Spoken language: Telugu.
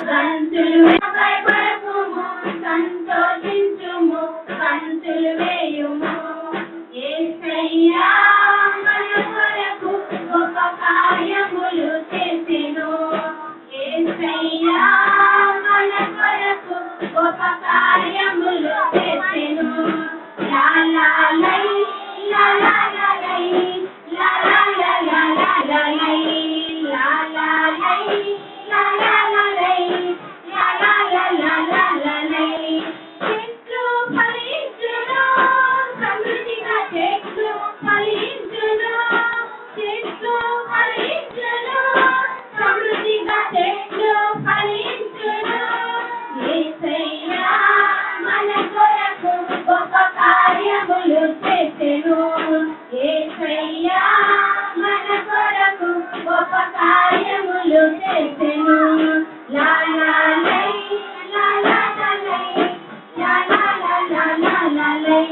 గంతులు భయపడకుము, సంతోషించుము, గంతులు వేయుము. యేసయ్యా మన కొరకు గొప్ప కార్యములు చేసెను. యేసయ్యా మన కొరకు గొప్ప కార్యములు చేసెను. లా లా లై లా లా లా లై లా లా లా లా లా లా లై లా లా లై లా లా లా లై లా లా లా లా లా లా లై. చెట్లు ఫలించును, సమృద్ధిగా చెట్లు ఫలించును, చెట్లు ఫలించును, సమృద్ధిగా చెట్లు ఫలించును. యేసయ్యా మన కొరకు గొప్ప కార్యములు చేసెను. యేసయ్యా మన కొరకు గొప్ప కార్యములు చేసెను. లా లా లై లా లా లా లై లా లా లా లా లా లై